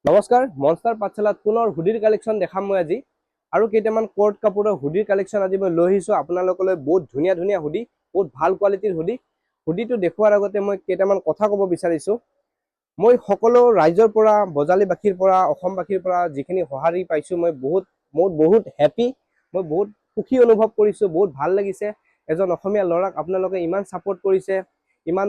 নমস্কাৰ, মনষ্টাৰ পাঠশালাত পুনৰ হুডিৰ কালেকশ্যন দেখাম মই আজি আৰু কেইটামান কোট কাপোৰৰ হুডিৰ কালেকশ্যন আজি মই লৈ আহিছোঁ আপোনালোকলৈ। বহুত ধুনীয়া ধুনীয়া হুডি, বহুত ভাল কোৱালিটিৰ হুডি। হুডিটো দেখুৱাৰ আগতে মই কেইটামান কথা ক'ব বিচাৰিছোঁ। মই সকলো ৰাইজৰ পৰা, বজালীবাসীৰ পৰা, অসমবাসীৰ পৰা যিখিনি সঁহাৰি পাইছোঁ মই বহুত হেপী। মই বহুত সুখী অনুভৱ কৰিছোঁ, বহুত ভাল লাগিছে। এজন অসমীয়া ল'ৰাক আপোনালোকে ইমান ছাপোৰ্ট কৰিছে, ইমান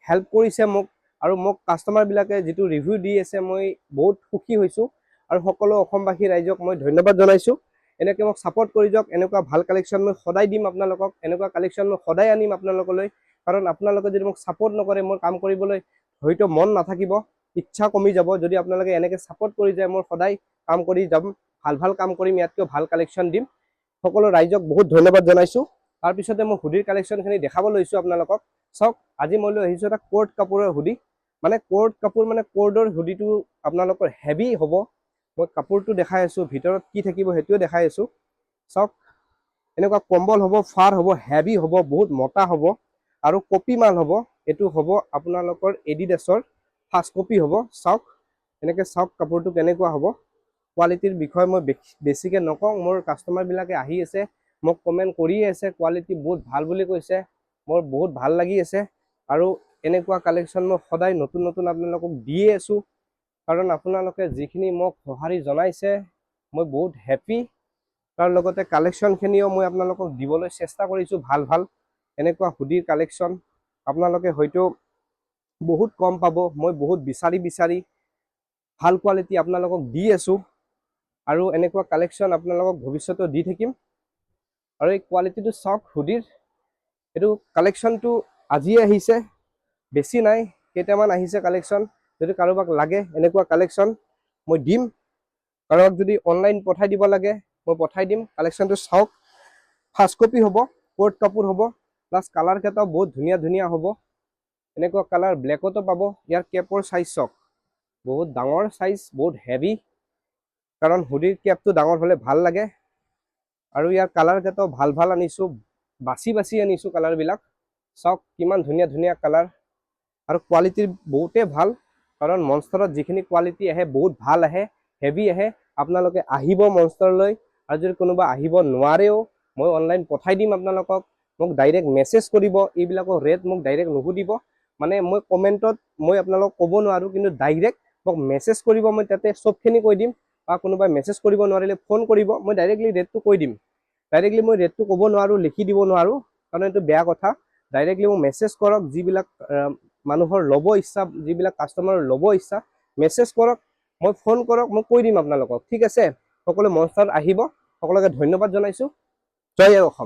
হেল্প কৰিছে মোক, আৰু মোক কাষ্টমাৰবিলাকে যিটো ৰিভিউ দি আছে মই বহুত সুখী হৈছোঁ আৰু সকলো অসমবাসী ৰাইজক মই ধন্যবাদ জনাইছোঁ। এনেকৈ মোক ছাপোৰ্ট কৰি যাওক। এনেকুৱা ভাল কালেকশ্যন মই সদায় দিম আপোনালোকক, এনেকুৱা কালেকশ্যন মই সদায় আনিম আপোনালোকলৈ। কাৰণ আপোনালোকে যদি মোক ছাপোৰ্ট নকৰে মোৰ কাম কৰিবলৈ হয়তো মন নাথাকিব, ইচ্ছা কমি যাব। যদি আপোনালোকে এনেকৈ ছাপোৰ্ট কৰি যায় মই সদায় কাম কৰি যাম, ভাল কাম কৰিম, ইয়াতকৈ ভাল কালেকশ্যন দিম। সকলো ৰাইজক বহুত ধন্যবাদ জনাইছোঁ। তাৰপিছতে মই হুডিৰ কালেকশ্যনখিনি দেখাব লৈছোঁ আপোনালোকক। চাওক, আজি মই লৈ আহিছোঁ এটা কোট কাপোৰৰ হুডি। কোট কাপোৰ কোটৰ হুডিটো আপোনালোকৰ হেভি হ'ব। মই কাপোৰটো দেখাই আছোঁ, ভিতৰত কি থাকিব সেইটোৱে দেখাই আছোঁ। চাওক, এনেকুৱা কম্বল হ'ব, ফাৰ হ'ব, হেভি হ'ব, বহুত মোটা হ'ব আৰু কপি মাল হ'ব। এইটো হ'ব আপোনালোকৰ এডিডাছৰ ফাৰ্ষ্ট কপি হ'ব। চাওক, এনেকৈ চাওক কাপোৰটো কেনেকুৱা হ'ব। কোৱালিটিৰ বিষয়ে মই বেছিকৈ নকওঁ, মোৰ কাষ্টমাৰবিলাকে আহি আছে, মোক কমেণ্ট কৰিয়ে আছে, কোৱালিটি বহুত ভাল বুলি কৈছে। মোৰ বহুত ভাল লাগি আছে আৰু এনেকুৱা কালেকশ্যন মই সদায় নতুন নতুন আপোনালোকক দিয়ে আছোঁ। কাৰণ আপোনালোকে যিখিনি মোক সঁহাৰি জনাইছে মই বহুত হেপী। তাৰ লগতে কালেকশ্যনখিনিও মই আপোনালোকক দিবলৈ চেষ্টা কৰিছোঁ, ভাল এনেকুৱা হুডিৰ কালেকশ্যন আপোনালোকে হয়তো বহুত কম পাব। মই বহুত বিচাৰি ভাল কোৱালিটি আপোনালোকক দি আছোঁ আৰু এনেকুৱা কালেকশ্যন আপোনালোকক ভৱিষ্যতেও দি থাকিম। আৰু এই কোৱালিটিটো চাওক হুডিৰ, এইটো কালেকশ্যনটো আজিয়ে আহিছে, বেছি নাই, কেইটামান আহিছে কালেকশ্যন। যদি কাৰোবাক লাগে এনেকুৱা কালেকশ্যন মই দিম। কাৰোবাক যদি অনলাইন পঠাই দিব লাগে মই পঠাই দিম। কালেকশ্যনটো চাওক, ফাৰ্ষ্ট কপি হ'ব, কোট কাপোৰ হ'ব, প্লাছ কালাৰকেইটাও বহুত ধুনীয়া ধুনীয়া হ'ব। এনেকুৱা কালাৰ ব্লেকতো পাব। ইয়াৰ কেপৰ চাইজ চাওক, বহুত ডাঙৰ চাইজ, বহুত হেভি। কাৰণ হুডিৰ কেপটো ডাঙৰ হ'লে ভাল লাগে। আৰু ইয়াৰ কালাৰকেইটাও ভাল আনিছোঁ, বাছি আনিছোঁ কালাৰবিলাক। চাওক কিমান ধুনীয়া ধুনীয়া কালাৰ আৰু কোৱালিটিৰ বহুতেই ভাল। কাৰণ মনষ্টাৰত যিখিনি কোৱালিটি আহে বহুত ভাল আহে, হেভি আহে। আপোনালোকে আহিব মনষ্টাৰলৈ, আৰু যদি কোনোবা আহিব নোৱাৰেও মই অনলাইন পঠাই দিম আপোনালোকক। মোক ডাইৰেক্ট মেছেজ কৰিব, এইবিলাকৰ ৰেট মোক ডাইৰেক্ট নুসুধিব। মই কমেণ্টত মই আপোনালোকক ক'ব নোৱাৰোঁ, কিন্তু ডাইৰেক্ট মোক মেছেজ কৰিব, মই তাতে চবখিনি কৈ দিম। বা কোনোবাই মেছেজ কৰিব নোৱাৰিলে ফোন কৰিব, মই ডাইৰেক্টলি ৰেটটো কৈ দিম। ডাইৰেক্টলি মই ৰেটটো ক'ব নোৱাৰোঁ, লিখি দিব নোৱাৰোঁ, কাৰণ এইটো বেয়া কথা। ডাইৰেক্টলি মোক মেছেজ কৰক। যিবিলাক মানুহৰ ল'ব ইচ্ছা, যিবিলাক কাষ্টমাৰৰ ল'ব ইচ্ছা, মেছেজ কৰক, মই ফোন কৰক, মই কৈ দিম আপোনালোকক। ঠিক আছে, সকলো মনষ্টাৰত আহিব। সকলোকে ধন্যবাদ জনাইছোঁ। জয় অসম।